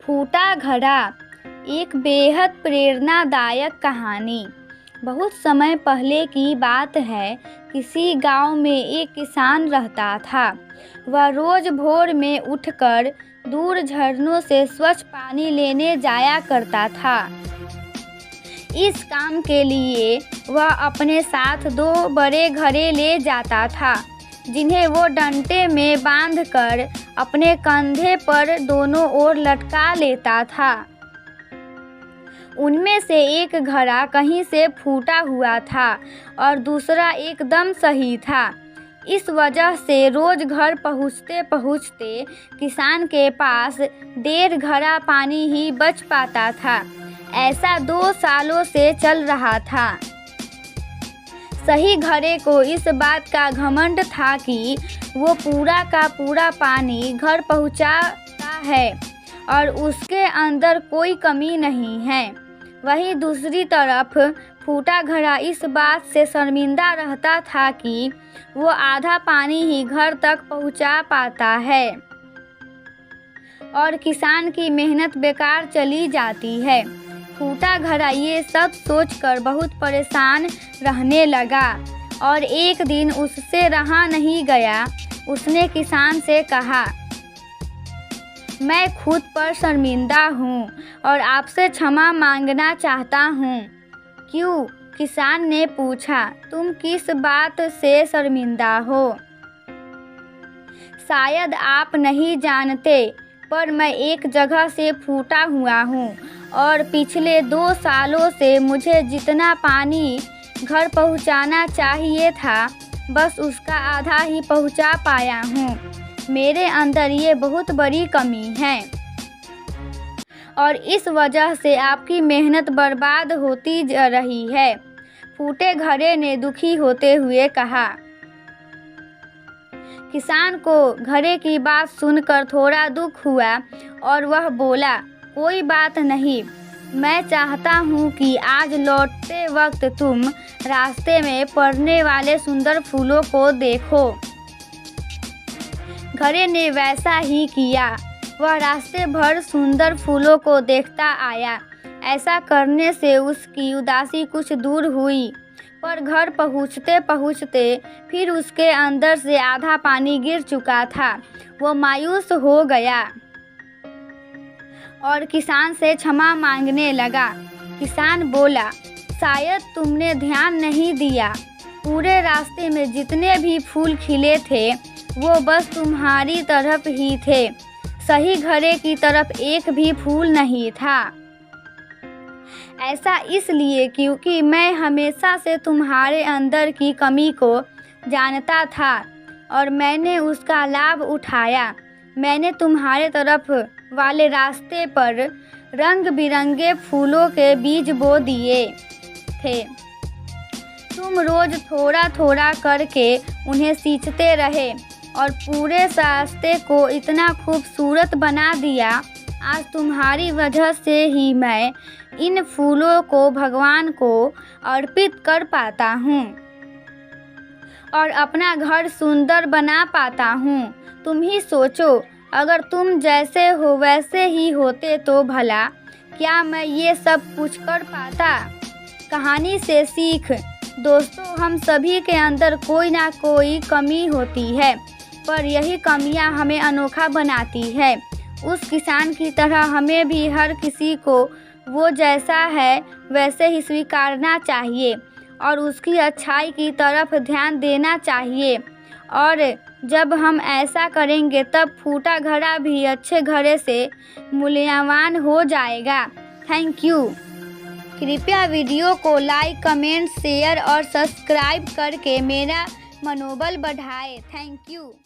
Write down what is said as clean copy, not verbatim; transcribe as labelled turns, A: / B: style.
A: फूटा घड़ा। एक बेहद प्रेरणादायक कहानी। बहुत समय पहले की बात है। किसी गांव में एक किसान रहता था। वह रोज भोर में उठकर दूर झरनों से स्वच्छ पानी लेने जाया करता था। इस काम के लिए वह अपने साथ 2 बड़े घड़े ले जाता था, जिन्हें वो डंडे में बांधकर अपने कंधे पर दोनों ओर लटका लेता था। उनमें से एक घड़ा कहीं से फूटा हुआ था और दूसरा एकदम सही था। इस वजह से रोज घर पहुँचते पहुँचते किसान के पास 1.5 घड़ा पानी ही बच पाता था। ऐसा 2 सालों से चल रहा था। सही घड़े को इस बात का घमंड था कि वो पूरा का पूरा पानी घर पहुंचाता है और उसके अंदर कोई कमी नहीं है। वहीं दूसरी तरफ फूटा घड़ा इस बात से शर्मिंदा रहता था कि वो आधा पानी ही घर तक पहुंचा पाता है और किसान की मेहनत बेकार चली जाती है। फूटा घड़ा ये सब सोचकर बहुत परेशान रहने लगा और एक दिन उससे रहा नहीं गया। उसने किसान से कहा, मैं खुद पर शर्मिंदा हूँ और आपसे क्षमा मांगना चाहता हूँ। क्यों? किसान ने पूछा। तुम किस बात से शर्मिंदा हो? शायद आप नहीं जानते, पर मैं एक जगह से फूटा हुआ हूँ और पिछले 2 सालों से मुझे जितना पानी घर पहुँचाना चाहिए था, बस उसका आधा ही पहुँचा पाया हूँ। मेरे अंदर ये बहुत बड़ी कमी है और इस वजह से आपकी मेहनत बर्बाद होती जा रही है। फूटे घड़े ने दुखी होते हुए कहा। किसान को घड़े की बात सुनकर थोड़ा दुख हुआ और वह बोला, कोई बात नहीं, मैं चाहता हूँ कि आज लौटते वक्त तुम रास्ते में पड़ने वाले सुंदर फूलों को देखो। घड़े ने वैसा ही किया। वह रास्ते भर सुंदर फूलों को देखता आया। ऐसा करने से उसकी उदासी कुछ दूर हुई, पर घर पहुँचते पहुँचते फिर उसके अंदर से आधा पानी गिर चुका था। वो मायूस हो गया और किसान से क्षमा मांगने लगा। किसान बोला, शायद तुमने ध्यान नहीं दिया। पूरे रास्ते में जितने भी फूल खिले थे वो बस तुम्हारी तरफ ही थे। सही घड़े की तरफ एक भी फूल नहीं था। ऐसा इसलिए क्योंकि मैं हमेशा से तुम्हारे अंदर की कमी को जानता था और मैंने उसका लाभ उठाया। मैंने तुम्हारे तरफ वाले रास्ते पर रंग बिरंगे फूलों के बीज बो दिए थे। तुम रोज थोड़ा थोड़ा करके उन्हें सींचते रहे और पूरे रास्ते को इतना खूबसूरत बना दिया। आज तुम्हारी वजह से ही मैं इन फूलों को भगवान को अर्पित कर पाता हूँ और अपना घर सुंदर बना पाता हूँ। तुम ही सोचो, अगर तुम जैसे हो वैसे ही होते तो भला क्या मैं ये सब कुछ कर पाता। कहानी से सीख। दोस्तों, हम सभी के अंदर कोई ना कोई कमी होती है, पर यही कमियां हमें अनोखा बनाती है। उस किसान की तरह हमें भी हर किसी को वो जैसा है वैसे ही स्वीकारना चाहिए और उसकी अच्छाई की तरफ ध्यान देना चाहिए। और जब हम ऐसा करेंगे तब फूटा घड़ा भी अच्छे घड़े से मूल्यवान हो जाएगा। Thank you. कृपया वीडियो को लाइक, कमेंट, शेयर और सब्सक्राइब करके मेरा मनोबल बढ़ाएं। Thank you.